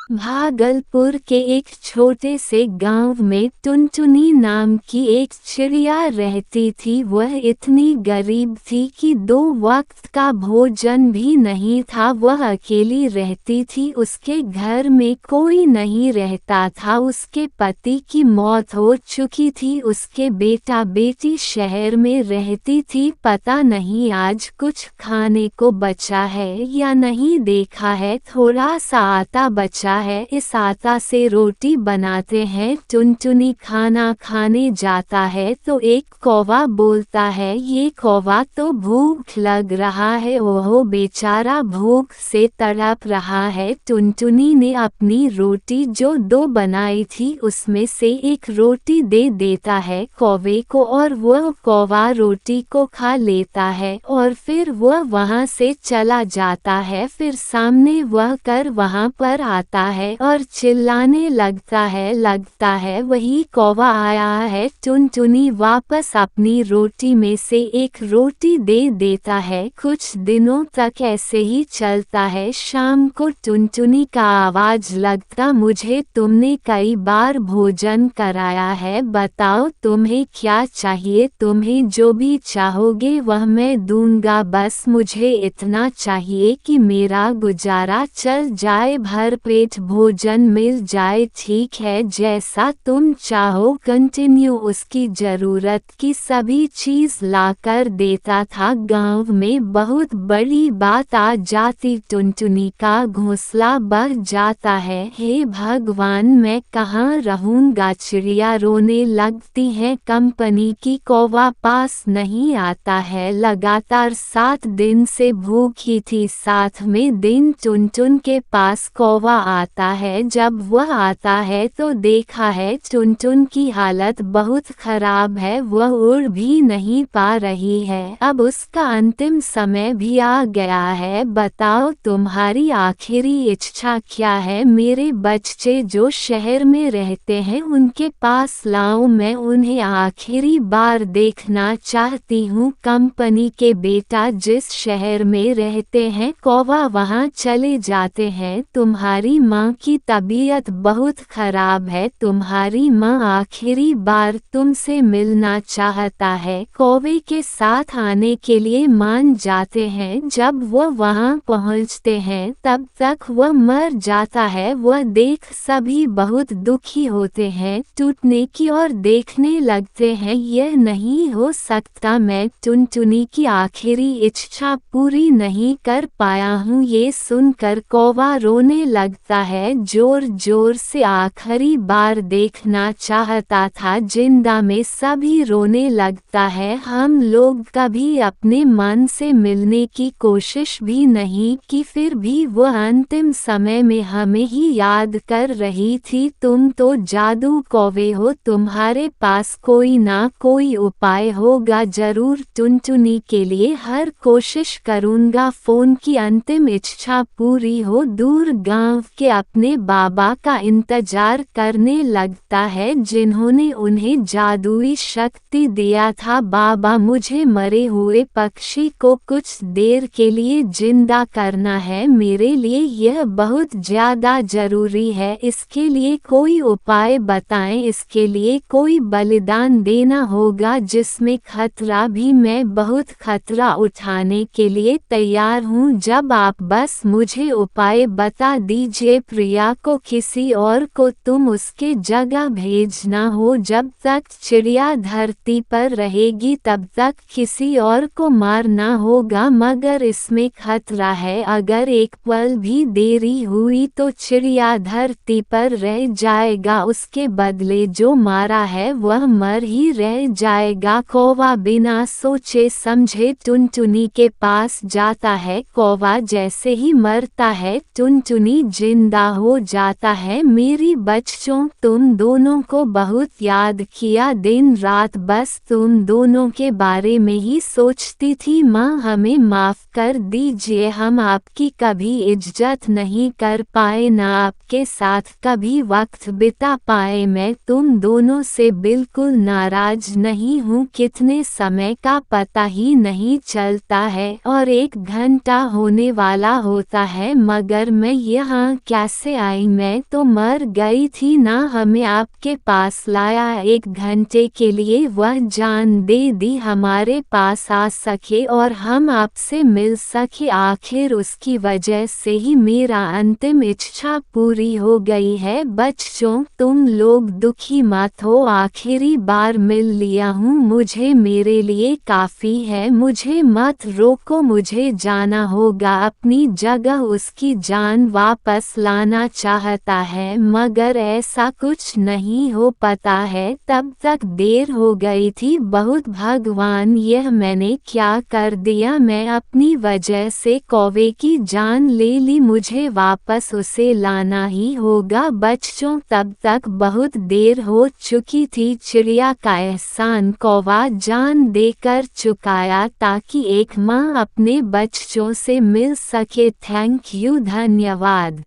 भागलपुर के एक छोटे से गांव में टुनटुनी नाम की एक चिड़िया रहती थी। वह इतनी गरीब थी कि 2 वक्त का भोजन भी नहीं था। वह अकेली रहती थी, उसके घर में कोई नहीं रहता था। उसके पति की मौत हो चुकी थी, उसके बेटा बेटी शहर में रहती थी। पता नहीं आज कुछ खाने को बचा है या नहीं, देखा है थोड़ा सा आटा बचा है, इस आटा से रोटी बनाते हैं। टुनटुनी खाना खाने जाता है तो एक कौवा बोलता है, ये कौवा तो भूख लग रहा है, ओह बेचारा भूख से तड़प रहा है। टुनटुनी ने अपनी रोटी जो 2 बनाई थी उसमें से एक रोटी दे देता है कौवे को और वह कौवा रोटी को खा लेता है और फिर वह वहां से चला जाता है। फिर सामने वह कर वहां पर आता है और चिल्लाने लगता है वही कौवा आया है। टुनटुनी वापस अपनी रोटी में से एक रोटी दे देता है। कुछ दिनों तक ऐसे ही चलता है। शाम को टुनटुनी का आवाज लगता, मुझे तुमने कई बार भोजन कराया है, बताओ तुम्हें क्या चाहिए। तुम्हें जो भी चाहोगे वह मैं दूंगा, बस मुझे इतना चाहिए कि मेरा गुजारा चल जाए, भरपेट भोजन मिल जाए। ठीक है, जैसा तुम चाहो। कंटिन्यू उसकी जरूरत की सभी चीज लाकर देता था। गांव में बहुत बड़ी बात आ जाती, टुनटुनी का घोंसला बढ़ जाता है। हे भगवान, मैं कहाँ रहूंगा। चिड़िया रोने लगती है, कंपनी की कौवा पास नहीं आता है। लगातार 7 दिन से भूखी थी। 7वें दिन टुनटुन के पास कौवा आता है। जब वह आता है तो देखा है टुनटुन की हालत बहुत खराब है, वह उड़ भी नहीं पा रही है। अब उसका अंतिम समय भी आ गया है। बताओ तुम्हारी आखिरी इच्छा क्या है। मेरे बच्चे जो शहर में रहते हैं उनके पास लाओ, मैं उन्हें आखिरी बार देखना चाहती हूँ। कंपनी के बेटा जिस शहर में रहते हैं कौवा वहाँ चले जाते हैं। तुम्हारी माँ की तबीयत बहुत खराब है, तुम्हारी माँ आखिरी बार तुमसे मिलना चाहता है। कौवे के साथ आने के लिए मान जाते हैं। जब वह वहाँ पहुँचते हैं तब तक वह मर जाता है। वह देख सभी बहुत दुखी होते हैं, टूटने की ओर देखने लगते हैं। यह नहीं हो सकता, मैं टुनटुनी की आखिरी इच्छा पूरी नहीं कर पाया हूँ। ये सुनकर कौवा रोने लगता है, जोर जोर से आखिरी बार देखना चाहता था। जिंदा में सभी रोने लगता है। हम लोग कभी अपने मन से मिलने की कोशिश भी नहीं की, फिर भी वह अंतिम समय में हमें ही याद कर रही थी। तुम तो जादू कौवे हो, तुम्हारे पास कोई ना कोई उपाय होगा जरूर। टुनटुनी के लिए हर कोशिश करूंगा फोन की अंतिम इच्छा पूरी हो। दूर गांव के अपने बाबा का इंतजार करने लगता है जिन्होंने उन्हें जादुई शक्ति दिया था। बाबा, मुझे मरे हुए पक्षी को कुछ देर के लिए जिंदा करना है, मेरे लिए यह बहुत ज्यादा जरूरी है। इसके लिए कोई उपाय बताएं। इसके लिए कोई बलिदान देना होगा जिसमें खतरा भी, मैं बहुत खतरा उठाने के लिए तैयार हूँ। जब आप बस मुझे उपाय बता दीजिए। प्रिया को किसी और को तुम उसके जगह भेजना हो। जब तक चिड़िया धरती पर रहेगी तब तक किसी और को मारना होगा, मगर इसमें खतरा है। अगर एक पल भी देरी हुई तो चिड़िया धरती पर रह जाएगा, उसके बदले जो मारा है वह मर ही रह जाएगा। कौवा बिना सोचे समझे टुनटुनी के पास जाता है। कौवा जैसे ही मरता है टुनटुनी जिंदा हो जाता है। मेरी बच्चों, तुम दोनों को बहुत याद किया, दिन रात बस तुम दोनों के बारे में ही सोचती थी। माँ, हमें माफ कर दीजिए, हम आपकी कभी इज्जत नहीं कर पाए, ना आपके साथ कभी वक्त बिता पाए। मैं तुम दोनों से बिल्कुल नाराज नहीं हूँ। कितने समय का पता ही नहीं चलता है और 1 घंटा होने वाला होता है, मगर मैं यहाँ क्या कैसे आई? मैं तो मर गई थी ना। हमें आपके पास लाया, 1 घंटे के लिए वह जान दे दी हमारे पास आ सके और हम आपसे मिल सके। आखिर उसकी वजह से ही मेरा अंतिम इच्छा पूरी हो गई है। बच्चों, तुम लोग दुखी मत हो, आखिरी बार मिल लिया हूँ, मुझे मेरे लिए काफ़ी है। मुझे मत रोको, मुझे जाना होगा अपनी जगह। उसकी जान वापस लाना चाहता है मगर ऐसा कुछ नहीं हो पाता है। तब तक देर हो गई थी बहुत। भगवान, यह मैंने क्या कर दिया? मैं अपनी वजह से कौवे की जान ले ली। मुझे वापस उसे लाना ही होगा। बच्चों, तब तक बहुत देर हो चुकी थी। चिड़िया का एहसान कौवा जान देकर चुकाया ताकि एक माँ अपने बच्चों से मिल सके। थैंक यू, धन्यवाद।